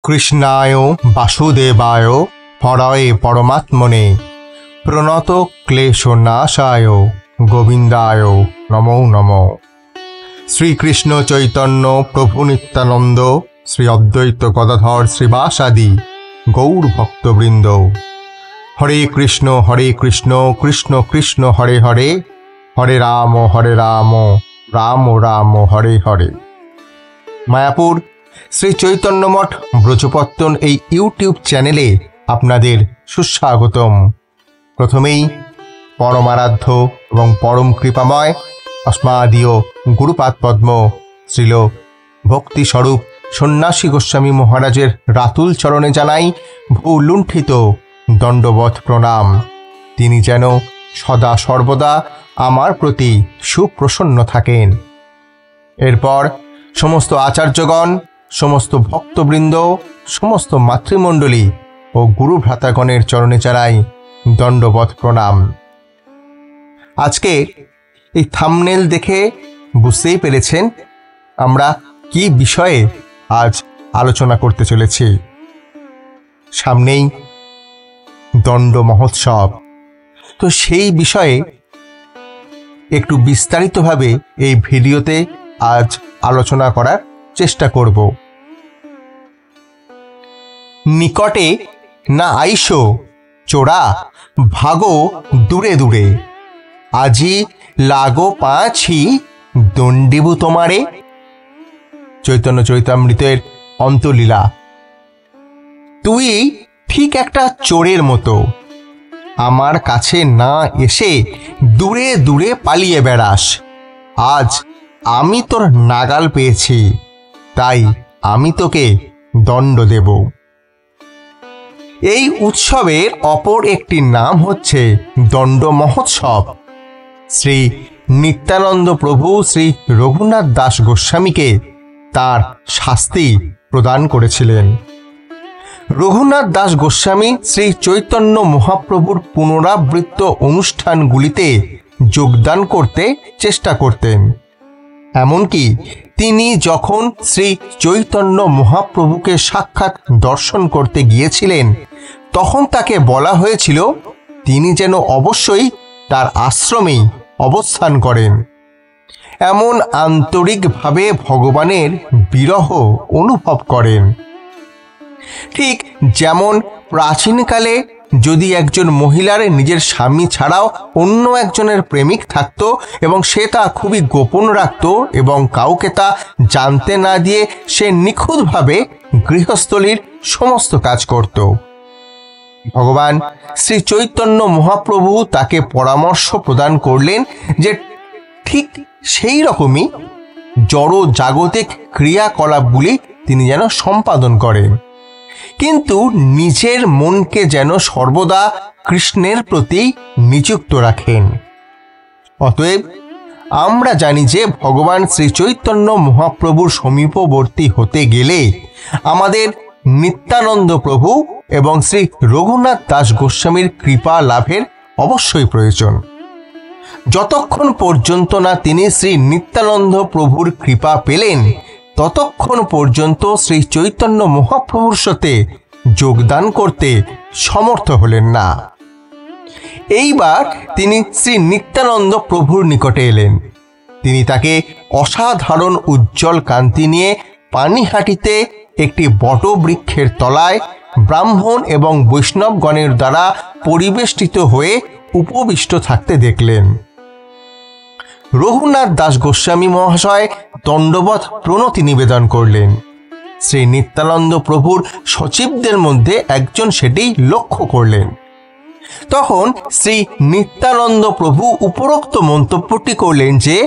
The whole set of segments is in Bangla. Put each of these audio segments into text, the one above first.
কৃষ্ণায় বাসুদেবায় হরয়ে পরমাত্মনে প্রণত ক্লেশনাশায় গোবিন্দায় নমো নমঃ। শ্রীকৃষ্ণ চৈতন্য প্রভু নিত্যানন্দ শ্রী অদ্বৈত গদাধর শ্রীবাসাদি গৌর ভক্তবৃন্দ। হরে কৃষ্ণ কৃষ্ণ কৃষ্ণ হরে হরে, হরে রাম রাম রাম হরে হরে। মায়াপুর শ্রী চৈতন্য মঠ ব্রজপত্তন এই ইউটিউব চ্যানেলে আপনাদের সুস্বাগতম। প্রথমেই পরমারাধ্য এবং পরম কৃপাময় অস্মাদীয় গুরুপাদ পদ্ম শ্রীল ভক্তিস্বরূপ সন্ন্যাসী গোস্বামী মহারাজের রাতুল চরণে জানাই ভূলুণ্ঠিত দণ্ডবৎ প্রণাম। তিনি যেন সদা সর্বদা আমার প্রতি সুপ্রসন্ন থাকেন। এরপর সমস্ত আচার্যগণ, সমস্ত ভক্তবৃন্দ, সমস্ত মাতৃমণ্ডলী ও গুরু ভ্রাতাগণের চরণে জানাই দণ্ডবৎ প্রণাম। আজকে এই থাম্বনেল দেখে বুঝতেই পেরেছেন আমরা কি বিষয়ে আজ আলোচনা করতে চলেছি। সামনেই দণ্ড মহোৎসব, তো সেই বিষয়ে একটু বিস্তারিতভাবে এই ভিডিওতে আজ আলোচনা করার চেষ্টা করব। নিকটে না আইসো চোরা ভাগো দূরে দূরে, আজি লাগো পাছি দণ্ডিবু তোমারে। চৈতন্য চরিতামৃতের অন্তলীলা। তুই ঠিক একটা চোরের মতো, আমার কাছে না এসে দূরে দূরে পালিয়ে বেড়াস। আজ আমি তোর নাগাল পেয়েছি, তাই আমি তোকে দণ্ড দেব। এই উৎসবের অপর একটি নাম হচ্ছে দণ্ড মহোৎসব। শ্রী নিত্যানন্দ প্রভু শ্রী রঘুনাথ দাস গোস্বামীকে তার শাস্তি প্রদান করেছিলেন। রঘুনাথ দাস গোস্বামী শ্রী চৈতন্য মহাপ্রভুর পুনরাবৃত্ত অনুষ্ঠানগুলিতে যোগদান করতে চেষ্টা করতেন। এমনকি তিনি যখন শ্রী চৈতন্য মহাপ্রভুকে সাক্ষাৎ দর্শন করতে গিয়েছিলেন, তখন তাকে বলা হয়েছিল তিনি যেন অবশ্যই তার আশ্রমেই অবস্থান করেন। এমন আন্তরিকভাবে ভগবানের বিরহ অনুভব করেন। ঠিক যেমন প্রাচীনকালে যদি একজন মহিলার নিজের স্বামী ছাড়াও অন্য একজনের প্রেমিক থাকত এবং সে তা খুবই গোপন রাখত এবং কাউকে তা জানতে না দিয়ে সে নিখুঁতভাবে গৃহস্থলীর সমস্ত কাজ করত, ভগবান শ্রী চৈতন্য মহাপ্রভু তাকে পরামর্শ প্রদান করলেন যে ঠিক সেই রকমই জড় জাগতিক ক্রিয়াকলাপগুলি তিনি যেন সম্পাদন করেন, কিন্তু নিজের মনকে যেন সর্বদা কৃষ্ণের প্রতি নিযুক্ত রাখেন। অতএব আমরা জানি যে ভগবান শ্রী চৈতন্য মহাপ্রভুর সমীপবর্তী হতে গেলে আমাদের নিত্যানন্দ প্রভু এবং শ্রী রঘুনাথ দাস গোস্বামীর কৃপা লাভের অবশ্যই প্রয়োজন। যতক্ষণ পর্যন্ত না তিনি শ্রী নিত্যানন্দ প্রভুর কৃপা পেলেন, ততক্ষণ পর্যন্ত শ্রী চৈতন্য মহাপ্রভুর সাথে যোগদান করতে সমর্থ হলেন না। এইবার তিনি শ্রী নিত্যানন্দ প্রভুর নিকটে এলেন। তিনি তাকে অসাধারণ উজ্জ্বল কান্তি নিয়ে পানিহাটিতে একটি বটবৃক্ষের তলায় ব্রাহ্মণ এবং বৈষ্ণবগণের দ্বারা পরিবেষ্টিত হয়ে উপবিষ্ট থাকতে দেখলেন। রঘুনাথ দাস গোস্বামী মহাশয় দণ্ডবৎ প্রণতি নিবেদন করলেন। শ্রী নিত্যানন্দ প্রভুর সচিবদের মধ্যে একজন সেটি লক্ষ্য করলেন। তখন শ্রী নিত্যানন্দ প্রভু উপরোক্ত মন্তব্যটি করলেন যে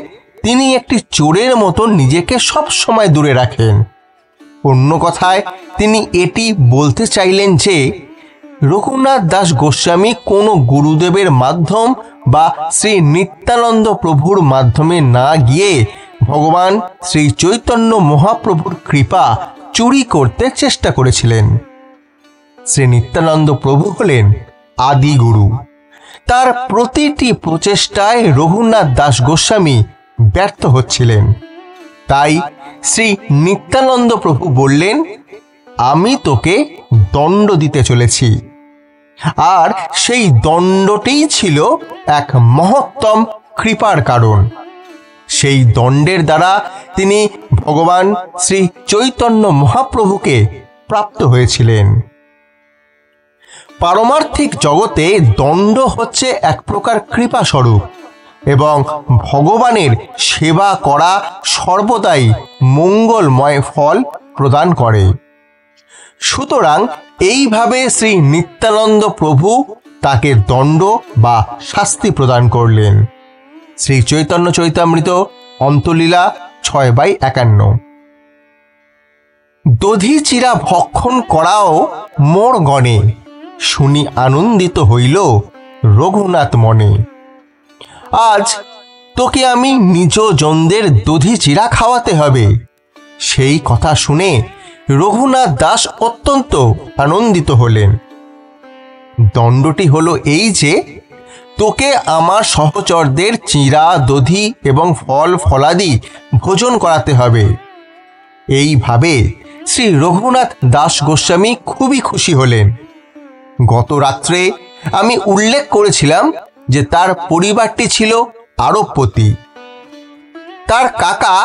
তিনি একটি চোরের মতো নিজেকে সব সময় দূরে রাখেন। অন্য কথায় তিনি এটি বলতে চাইলেন যে রঘুনাথ দাস গোস্বামী কোনো গুরুদেবের মাধ্যম বা শ্রী নিত্যানন্দ প্রভুর মাধ্যমে না গিয়ে ভগবান শ্রী চৈতন্য মহাপ্রভুর কৃপা চুরি করতে চেষ্টা করেছিলেন। শ্রী নিত্যানন্দ প্রভু হলেন আদি গুরু। তার প্রতিটি প্রচেষ্টায় রঘুনাথ দাস গোস্বামী ব্যর্থ হচ্ছিলেন। তাই শ্রী নিত্যানন্দ প্রভু বললেন, আমি তোকে দণ্ড দিতে চলেছি। আর সেই দণ্ডটিই ছিল এক মহত্তম কৃপার কারণ। সেই দণ্ডের দ্বারা তিনি ভগবান শ্রী চৈতন্য মহাপ্রভুকে প্রাপ্ত হয়েছিলেন। পারমার্থিক জগতে দণ্ড হচ্ছে এক প্রকার কৃপা স্বরূপ এবং ভগবানের সেবা করা সর্বদাই মঙ্গলময় ফল প্রদান করে। সুতরাং এইভাবে শ্রী নিত্যানন্দ প্রভু তাকে দণ্ড বা শাস্তি প্রদান করলেন। শ্রী চৈতন্য চৈতামৃত অন্তলীলা 6/51। দধি চিরা ভক্ষণ করাও মোর গণে, শুনি আনন্দিত হইল রঘুনাথ মনে। আজ তোকে আমি নিজ জনদের দধি চিরা খাওয়াতে হবে। সেই কথা শুনে রঘুনাথ দাস অত্যন্ত আনন্দিত হলেন। দণ্ডটি হলো এই যে, তোকে আমার সহচরদের চিরা, দধি এবং ফল ফলাদি ভোজন করাতে হবে। এইভাবে শ্রী রঘুনাথ দাস গোস্বামী খুবই খুশি হলেন। গত রাত্রে আমি উল্লেখ করেছিলাম যে তার পরিবারটি ছিল আরবপতি। তার কাকা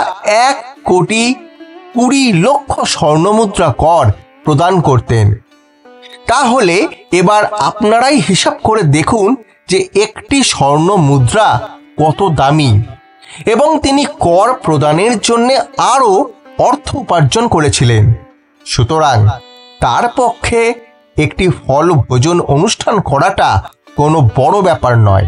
1,20,00,000 স্বর্ণমুদ্রা কর প্রদান করতেন। তাহলে এবার আপনারাই হিসাব করে দেখুন যে একটি স্বর্ণ মুদ্রা কত দামি, এবং তিনি কর প্রদানের জন্য আরও অর্থ উপার্জন করেছিলেন। সুতরাং তার পক্ষে একটি ফল ভোজন অনুষ্ঠান করাটা কোনো বড় ব্যাপার নয়।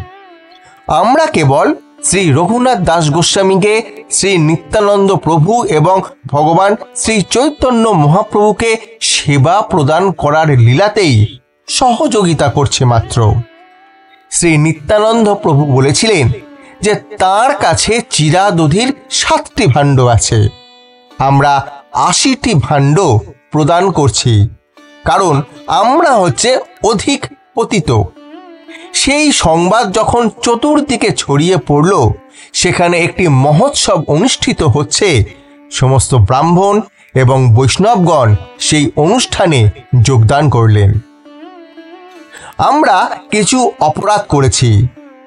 আমরা কেবল শ্রী রঘুনাথ দাস গোস্বামীকে শ্রী নিত্যানন্দ প্রভু এবং ভগবান শ্রী চৈতন্য মহাপ্রভুকে সেবা প্রদান করার লীলাতেই সহযোগিতা করছে মাত্র। শ্রী নিত্যানন্দ প্রভু বলেছিলেন যে তার কাছে চিরা দধির 7টি ভাণ্ড আছে। আমরা 80টি ভাণ্ড প্রদান করছি, কারণ আমরা হচ্ছে অধিক পতিত। সেই সংবাদ যখন চতুর্দিকে ছড়িয়ে পড়ল, সেখানে একটি মহোৎসব অনুষ্ঠিত হচ্ছে। সমস্ত ব্রাহ্মণ এবং বৈষ্ণবগণ সেই অনুষ্ঠানে যোগদান করলেন। আমরা কিছু অপরাধ করেছি,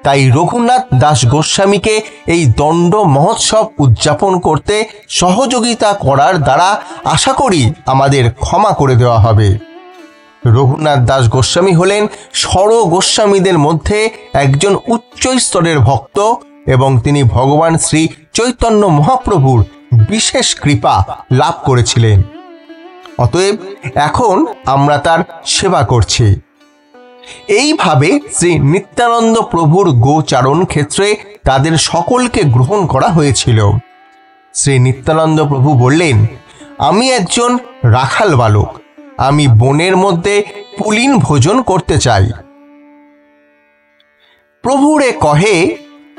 তাই রঘুনাথ দাস গোস্বামীকে এই দণ্ড মহোৎসব উদযাপন করতে সহযোগিতা করার দ্বারা আশা করি আমাদের ক্ষমা করে দেওয়া হবে। রঘুনাথ দাস গোস্বামী হলেন স্বর গোস্বামীদের মধ্যে একজন উচ্চ স্তরের ভক্ত এবং তিনি ভগবান শ্রী চৈতন্য মহাপ্রভুর বিশেষ কৃপা লাভ করেছিলেন। অতএব এখন আমরা তার সেবা করছি। এইভাবে শ্রী নিত্যানন্দ প্রভুর গোচারণ ক্ষেত্রে তাদের সকলকে গ্রহণ করা হয়েছিল। শ্রী নিত্যানন্দ প্রভু বললেন, আমি একজন রাখাল বালক, আমি বনের মধ্যে পুলিন ভোজন করতে চাই। প্রভুরে কহে,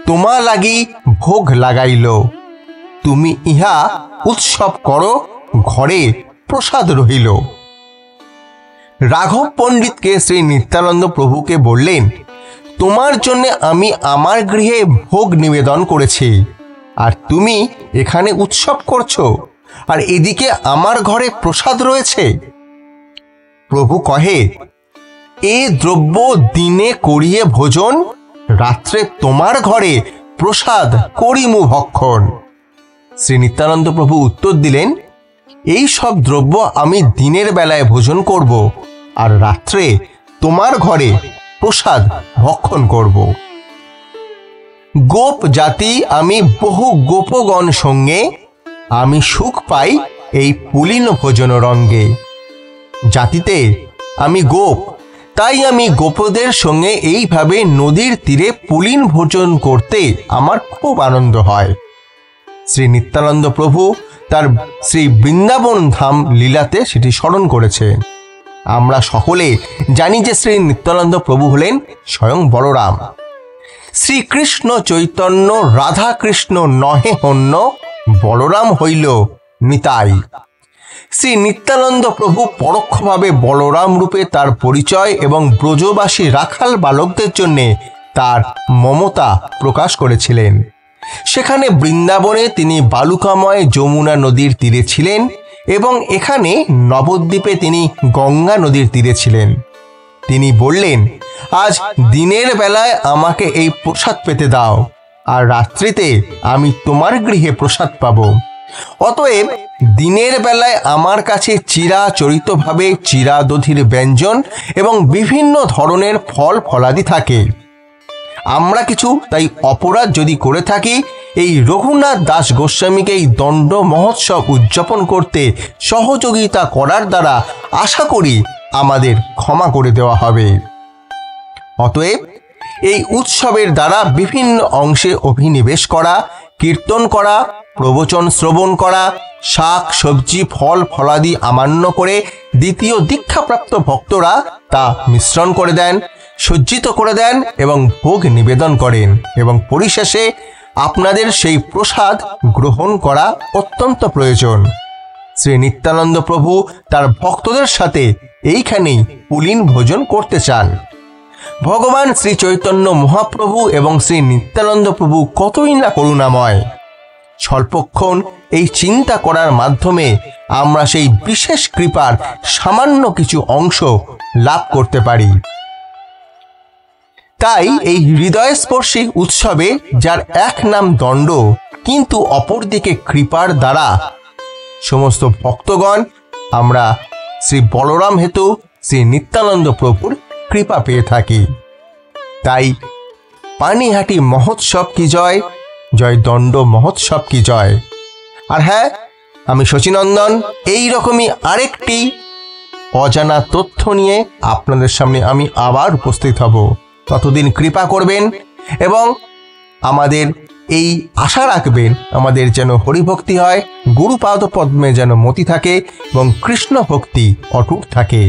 তোমা লাগি ভোগ লাগাইল, তুমি ইহা উৎসব করো, ঘরে প্রসাদ রহিল। রাঘব পণ্ডিতকে শ্রী নিত্যানন্দ প্রভুকে বললেন, তোমার জন্য আমি আমার গৃহে ভোগ নিবেদন করেছি, আর তুমি এখানে উৎসব করছো, আর এদিকে আমার ঘরে প্রসাদ রয়েছে। প্রভু কহে, এ দ্রব্য দিনে করিয়ে ভোজন, রাত্রে তোমার ঘরে প্রসাদ করিমু ভক্ষণ। শ্রী নিত্যানন্দ প্রভু উত্তর দিলেন, এই সব দ্রব্য আমি দিনের বেলায় ভোজন করব, আর রাত্রে তোমার ঘরে প্রসাদ ভক্ষণ করব। গোপ জাতি আমি বহু গোপগণ সঙ্গে, আমি সুখ পাই এই পুলিন ভোজন রঙ্গে। জাতিতে আমি গোপ, তাই আমি গোপদের সঙ্গে এইভাবে নদীর তীরে পুলিন ভোজন করতে আমার খুব আনন্দ হয়। শ্রী নিত্যানন্দ প্রভু তার শ্রী বৃন্দাবন ধাম লীলাতে সেটি স্মরণ করেছে। আমরা সকলে জানি যে শ্রী নিত্যানন্দ প্রভু হলেন স্বয়ং বলরাম। শ্রীকৃষ্ণ চৈতন্য রাধা কৃষ্ণ নহে হন্য, বলরাম হইল নিতাই। শ্রী নিত্যানন্দ প্রভু পরোক্ষভাবে বলরাম রূপে তার পরিচয় এবং ব্রজবাসী রাখাল বালকদের জন্য তার মমতা প্রকাশ করেছিলেন। সেখানে বৃন্দাবনে তিনি বালুকাময় যমুনা নদীর তীরে ছিলেন এবং এখানে নবদ্বীপে তিনি গঙ্গা নদীর তীরে ছিলেন। তিনি বললেন, আজ দিনের বেলায় আমাকে এই প্রসাদ পেতে দাও, আর রাত্রিতে আমি তোমার গৃহে প্রসাদ পাব। অতএব দিনের বেলায় আমার কাছে চিরাচরিতভাবে চিরাদধির ব্যঞ্জন এবং বিভিন্ন ধরনের ফল ফলাদি থাকে। আমরা কিছু তাই অপরাধ যদি করে থাকি, এই রঘুনাথ দাস গোস্বামীকে এই দণ্ড মহোৎসব উদযাপন করতে সহযোগিতা করার দ্বারা আশা করি আমাদের ক্ষমা করে দেওয়া হবে। অতএব এই উৎসবের দ্বারা বিভিন্ন অংশে অভিনিবেশ করা, কীর্তন করা, প্রবচন শ্রবণ করা, শাক সবজি ফল ফলাদি আমান্য করে দ্বিতীয় দীক্ষাপ্রাপ্ত ভক্তরা তা মিশ্রণ করে দেন, সজ্জিত করে দেন এবং ভোগ নিবেদন করেন, এবং পরিশেষে আপনাদের সেই প্রসাদ গ্রহণ করা অত্যন্ত প্রয়োজন। শ্রী নিত্যানন্দ প্রভু তার ভক্তদের সাথে এইখানেই পুলিন ভোজন করতে চান। ভগবান শ্রী চৈতন্য মহাপ্রভু এবং শ্রী নিত্যানন্দ প্রভু কতই না করুণাময়। স্বল্পক্ষণ এই চিন্তা করার মাধ্যমে আমরা সেই বিশেষ কৃপার সামান্য কিছু অংশ লাভ করতে পারি। তাই এই হৃদয়স্পর্শী উৎসবে, যার এক নাম দণ্ড কিন্তু অপরদিকে কৃপার দ্বারা সমস্ত ভক্তগণ আমরা শ্রী বলরাম হেতু শ্রী নিত্যানন্দ প্রভুর কৃপা পেয়ে থাকি। তাই পানিহাটি মহোৎসব কি জয়, জয় দণ্ড মহোৎসব কি জয়। আর হ্যাঁ, আমি শচীনন্দন এই রকমই আরেকটি অজানা তথ্য নিয়ে আপনাদের সামনে আমি আবার উপস্থিত হব। ততদিন কৃপা করবেন এবং আমাদের এই আশা রাখবেন আমাদের যেন হরিভক্তি হয়, গুরুপাদ পদ্মে যেন মতি থাকে এবং কৃষ্ণ ভক্তি অটুট থাকে।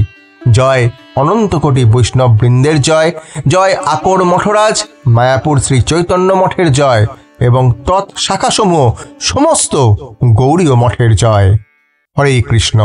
জয় অনন্ত কোটি বৈষ্ণব বৃন্দের জয়, জয় আকর মঠরাজ মায়াপুর শ্রী চৈতন্য মঠের জয় এবং তৎ শাখাসমূহ সমস্ত গৌড়ীয় মঠের জয়। হরে কৃষ্ণ।